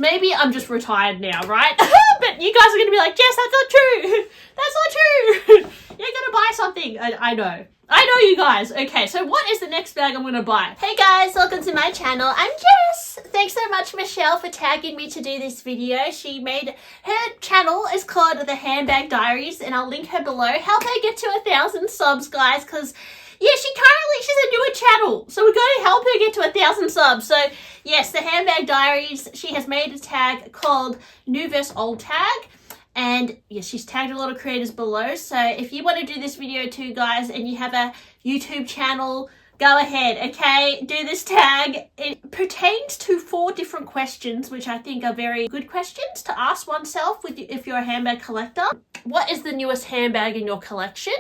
Maybe I'm just retired now, right? But you guys are going to be like, Jess, that's not true. That's not true. You're going to buy something. I know. I know you guys. Okay, so what is the next bag I'm going to buy? Hey guys, welcome to my channel. I'm Jess. Thanks so much, Michelle, for tagging me to do this video. She made, her channel is called The Handbag Diaries, and I'll link her below. Help her get to 1,000 subs, guys, because yeah, she's a newer channel, so we're going to help her get to 1,000 subs. So yes, The Handbag Diaries, she has made a tag called New vs Old Tag. And yes, she's tagged a lot of creators below. So if you want to do this video too, guys, and you have a YouTube channel, go ahead, okay? Do this tag. It pertains to 4 different questions, which I think are very good questions to ask oneself if you're a handbag collector. What is the newest handbag in your collection?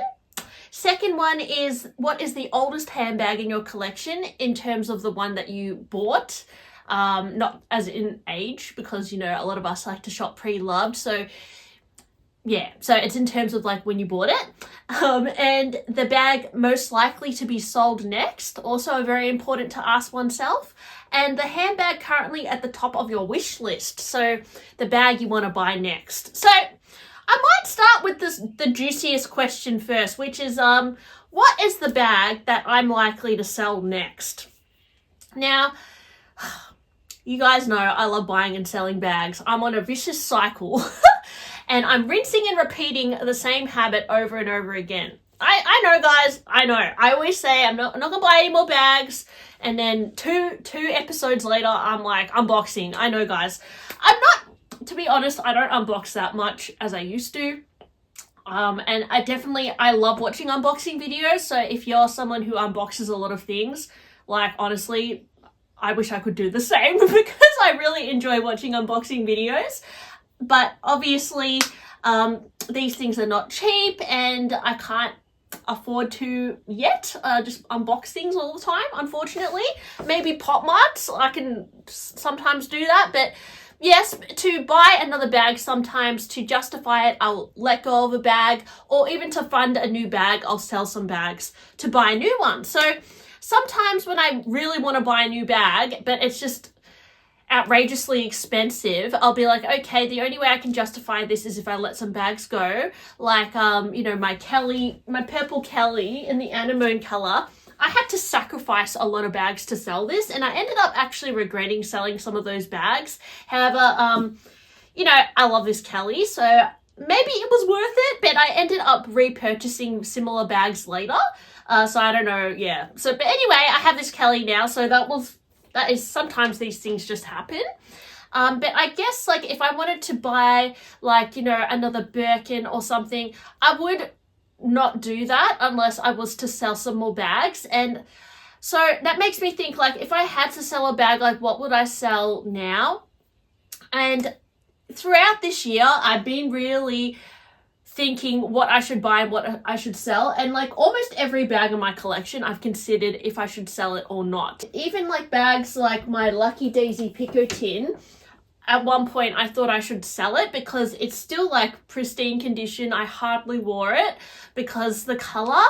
Second one is, what is the oldest handbag in your collection in terms of the one that you bought? Not as in age, because, you know, a lot of us like to shop pre-loved. So yeah, so it's in terms of like when you bought it. And the bag most likely to be sold next, also very important to ask oneself. And the handbag currently at the top of your wish list. So the bag you want to buy next. So I might start with the juiciest question first, which is what is the bag that I'm likely to sell next? Now, you guys know I love buying and selling bags. I'm on a vicious cycle and I'm rinsing and repeating the same habit over and over again. I know, guys, I know. I always say I'm not gonna buy any more bags, and then two episodes later I'm like unboxing. I know, guys. To be honest, I don't unbox that much as I used to. And I love watching unboxing videos. So if you're someone who unboxes a lot of things, like honestly, I wish I could do the same because I really enjoy watching unboxing videos. But obviously, these things are not cheap and I can't afford to yet just unbox things all the time, unfortunately. Maybe Pop Marts, I can sometimes do that, but yes, to buy another bag sometimes, to justify it, I'll let go of a bag, or even to fund a new bag, I'll sell some bags to buy a new one. So sometimes when I really want to buy a new bag, but it's just outrageously expensive, I'll be like, okay, the only way I can justify this is if I let some bags go. Like, you know, my purple Kelly in the anemone color, I had to sacrifice a lot of bags to sell this, and I ended up actually regretting selling some of those bags. However, you know, I love this Kelly, so maybe it was worth it, but I ended up repurchasing similar bags later. So I don't know, yeah. So, but anyway, I have this Kelly now, so that is sometimes these things just happen. But I guess like if I wanted to buy like, you know, another Birkin or something, I would not do that unless I was to sell some more bags. And so that makes me think, like, if I had to sell a bag, like what would I sell now? And throughout this year, I've been really thinking what I should buy and what I should sell, and like almost every bag in my collection I've considered if I should sell it or not. Even like bags like my Lucky Daisy Pico tin, at one point I thought I should sell it because it's still like pristine condition. I hardly wore it because the color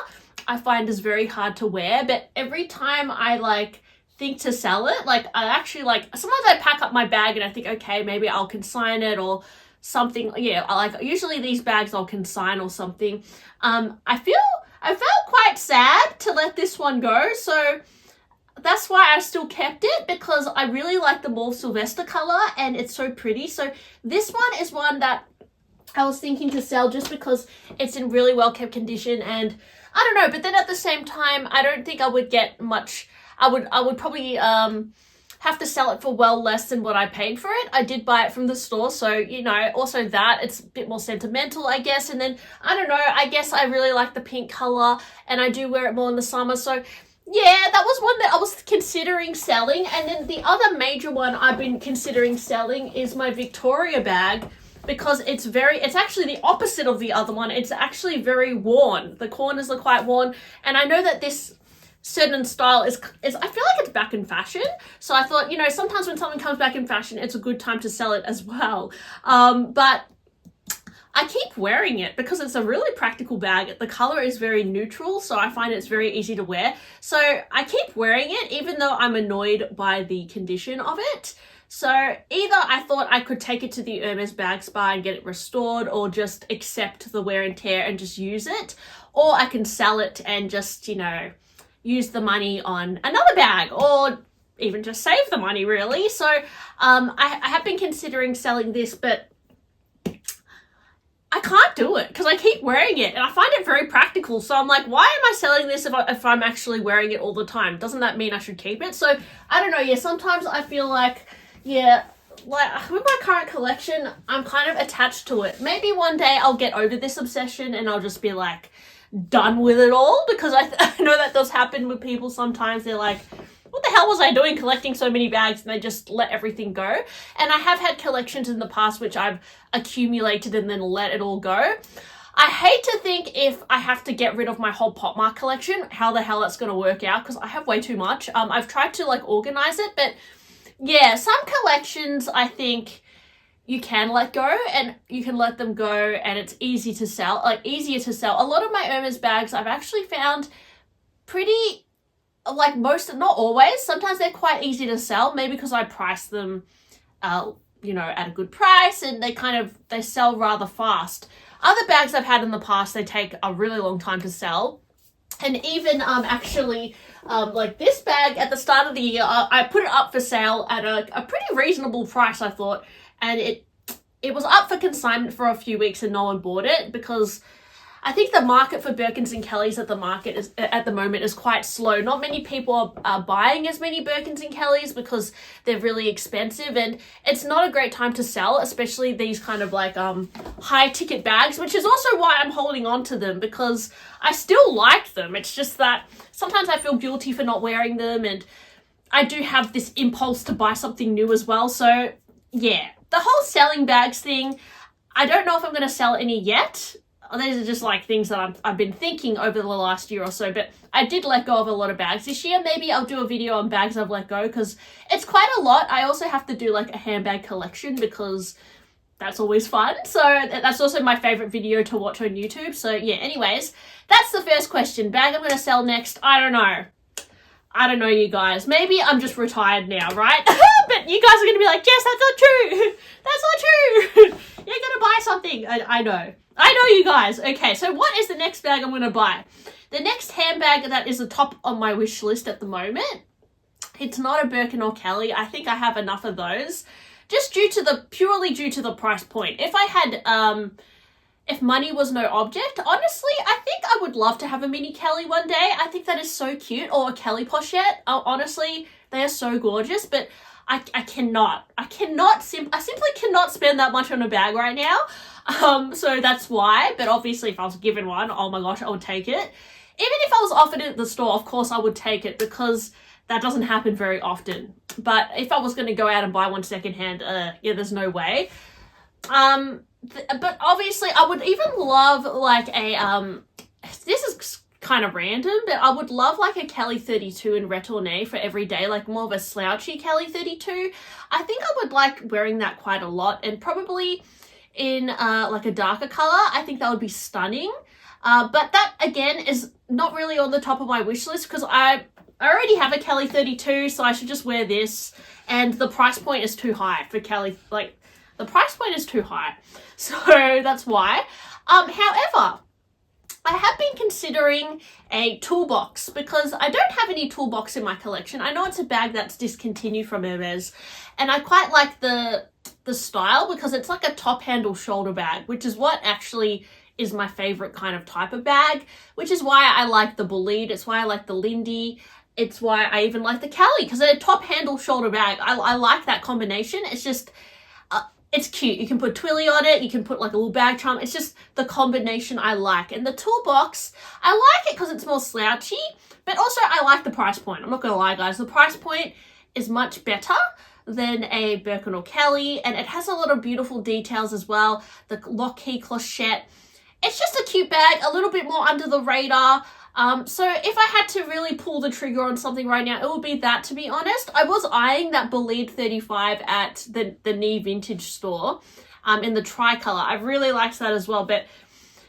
I find is very hard to wear, but every time I like think to sell it, like I actually like, sometimes I pack up my bag and I think, okay, maybe I'll consign it or something. Yeah, like usually these bags I'll consign or something. I felt quite sad to let this one go, so that's why I still kept it, because I really like the Mauve Sylvester color and it's so pretty. So this one is one that I was thinking to sell just because it's in really well kept condition, and I don't know, but then at the same time I don't think I would get much. I would probably have to sell it for well less than what I paid for it. I did buy it from the store, so, you know, also that, it's a bit more sentimental, I guess. And then, I don't know, I guess I really like the pink color and I do wear it more in the summer. So yeah, that was one that I was considering selling. And then the other major one I've been considering selling is my Victoria bag, because it's actually the opposite of the other one. It's actually very worn. The corners are quite worn. And I know that this certain style is I feel like it's back in fashion. So I thought, you know, sometimes when something comes back in fashion, it's a good time to sell it as well. But I keep wearing it because it's a really practical bag. The color is very neutral, so I find it's very easy to wear. So I keep wearing it, even though I'm annoyed by the condition of it. So either I thought I could take it to the Hermes bag spa and get it restored, or just accept the wear and tear and just use it, or I can sell it and just, you know, use the money on another bag, or even just save the money really. So I have been considering selling this, but I can't do it because I keep wearing it and I find it very practical. So I'm like, why am I selling this if I'm actually wearing it all the time? Doesn't that mean I should keep it? So I don't know. Yeah, sometimes I feel like, yeah, like with my current collection, I'm kind of attached to it. Maybe one day I'll get over this obsession and I'll just be like done with it all, because I know that does happen with people sometimes. They're like, what the hell was I doing collecting so many bags? And they just let everything go. And I have had collections in the past which I've accumulated and then let it all go. I hate to think if I have to get rid of my whole Pop Mart collection, how the hell that's going to work out, because I have way too much. I've tried to like organize it, but yeah, some collections I think you can let go, and you can let them go and it's easier to sell. A lot of my Hermes bags I've actually found pretty, like most, not always, sometimes they're quite easy to sell, maybe because I price them, you know, at a good price, and they sell rather fast. Other bags I've had in the past, they take a really long time to sell. And even like this bag at the start of the year, I put it up for sale at a pretty reasonable price, I thought, and it was up for consignment for a few weeks and no one bought it, because I think the market for Birkins and Kellys at the moment is quite slow. Not many people are buying as many Birkins and Kellys because they're really expensive, and it's not a great time to sell, especially these kind of like high ticket bags, which is also why I'm holding on to them, because I still like them. It's just that sometimes I feel guilty for not wearing them, and I do have this impulse to buy something new as well. So yeah, the whole selling bags thing, I don't know if I'm going to sell any yet. These are just like things that I've been thinking over the last year or so, but I did let go of a lot of bags this year. Maybe I'll do a video on bags I've let go, because it's quite a lot. I also have to do like a handbag collection, because that's always fun. So that's also my favorite video to watch on YouTube. So yeah, anyways, that's the first question. Bag I'm going to sell next, I don't know, you guys. Maybe I'm just retired now, right? But you guys are going to be like, Jess, that's not true. That's not true. You're going to buy something. I know, you guys. Okay, so what is the next bag I'm going to buy? The next handbag that is the top on my wish list at the moment, it's not a Birkin or Kelly. I think I have enough of those, just purely due to the price point. If I had, if money was no object, honestly, I think I would love to have a mini Kelly one day. I think that is so cute, or a Kelly pochette. Honestly, they are so gorgeous, but I simply cannot spend that much on a bag right now. So that's why. But obviously, if I was given one, oh my gosh, I would take it. Even if I was offered it at the store, of course I would take it, because that doesn't happen very often. But if I was going to go out and buy one secondhand, yeah, there's no way. But obviously I would even love like a, this is kind of random, but I would love like a Kelly 32 in retourné for every day, like more of a slouchy Kelly 32. I think I would like wearing that quite a lot, and probably in like a darker color. I think that would be stunning. But that again is not really on the top of my wish list, because I already have a Kelly 32, so I should just wear this, and the price point is too high for Kelly. Like, the price point is too high, so that's why. However, I have been considering a toolbox, because I don't have any toolbox in my collection. I know it's a bag that's discontinued from Hermes, and I quite like the style, because it's like a top handle shoulder bag, which is what actually is my favorite kind of type of bag, which is why I like the Bolide. It's why I like the Lindy. It's why I even like the Kelly, because they're a top handle shoulder bag. I like that combination. It's just, it's cute. You can put Twilly on it. You can put like a little bag charm. It's just the combination I like. And the toolbox, I like it because it's more slouchy, but also I like the price point. I'm not going to lie, guys. The price point is much better than a Birkin or Kelly, and it has a lot of beautiful details as well. The lock key clochette. It's just a cute bag, a little bit more under the radar. So if I had to really pull the trigger on something right now, it would be that, to be honest. I was eyeing that Bolide 35 at the Knee Vintage store in the tricolor. I really liked that as well, but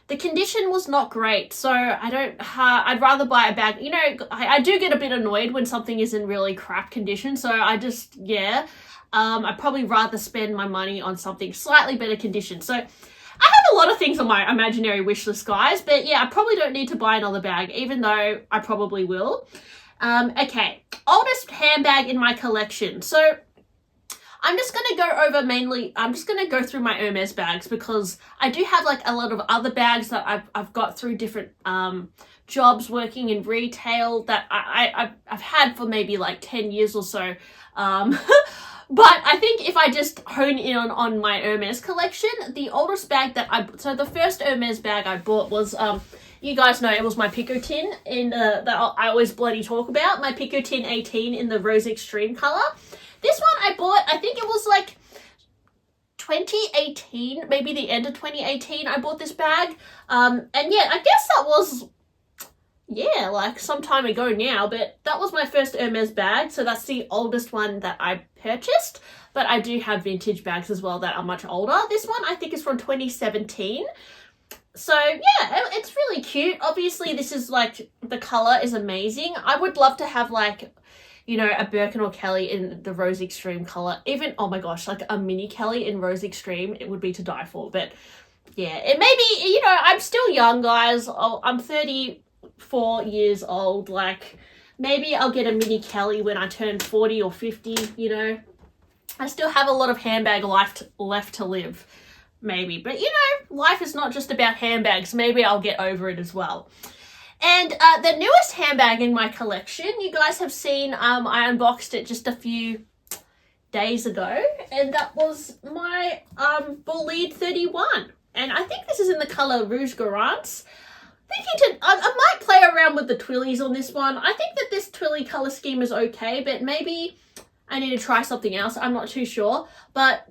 the condition was not great. So I'd rather buy a bag. You know, I do get a bit annoyed when something is in really crap condition. So I just, yeah. I'd probably rather spend my money on something slightly better condition. So I have a lot of things on my imaginary wish list, guys, but yeah, I probably don't need to buy another bag, even though I probably will. Okay, oldest handbag in my collection. So I'm just going to go over I'm just going to go through my Hermes bags, because I do have like a lot of other bags that I've got through different jobs working in retail that I've had for maybe like 10 years or so. But I think if I just hone in on my Hermes collection, the oldest bag so the first Hermes bag I bought was, you guys know it was my Picotin that I always bloody talk about, my Picotin 18 in the Rose Extreme color. This one I bought, I think it was like 2018, maybe the end of 2018, I bought this bag. And yeah, I guess that was, yeah, like some time ago now, but that was my first Hermes bag. So that's the oldest one that I purchased, but I do have vintage bags as well that are much older. This one I think is from 2017. So yeah, it's really cute. Obviously this is like, the color is amazing. I would love to have like, you know, a Birkin or Kelly in the Rose Extreme color. Even, oh my gosh, like a mini Kelly in Rose Extreme, it would be to die for. But yeah, it may be, you know, I'm still young, guys. I'm 34 years old. Like, maybe I'll get a mini Kelly when I turn 40 or 50, you know. I still have a lot of handbag life left to live, maybe. But, you know, life is not just about handbags. Maybe I'll get over it as well. And the newest handbag in my collection, you guys have seen, I unboxed it just a few days ago, and that was my Bolide 31. And I think this is in the color Rouge Garance. I might play around with the twillies on this one. I think that this twilly color scheme is okay, but maybe I need to try something else. I'm not too sure. But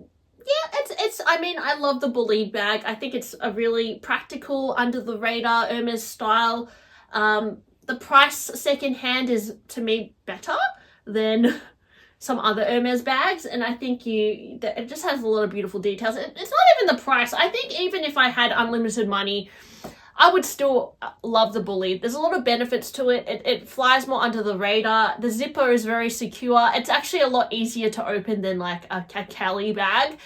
yeah, I mean, I love the Bolide bag. I think it's a really practical, under the radar Hermes style. The price secondhand is, to me, better than some other Hermes bags, and I think it just has a lot of beautiful details. It's not even the price. I think even if I had unlimited money, I would still love the Bolide. There's a lot of benefits to it. It flies more under the radar. The zipper is very secure. It's actually a lot easier to open than like a Kelly bag.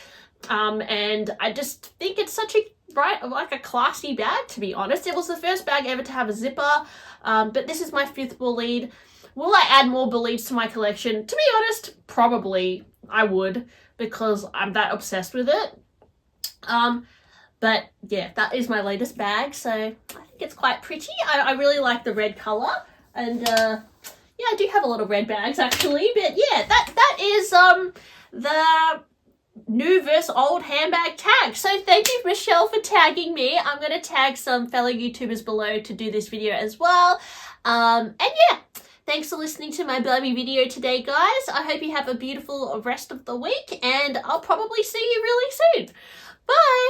And I just think it's such a classy bag, to be honest. It was the first bag ever to have a zipper, but this is my 5th Bolide. Will I add more Bolides to my collection? To be honest, probably I would, because I'm that obsessed with it. But yeah, that is my latest bag, so I think it's quite pretty. I really like the red color, and yeah, I do have a lot of red bags actually, but yeah, that is the new versus old handbag tag. So thank you, Michelle, for tagging me. I'm going to tag some fellow YouTubers below to do this video as well. And yeah, thanks for listening to my blurry video today, guys. I hope you have a beautiful rest of the week, and I'll probably see you really soon. Bye!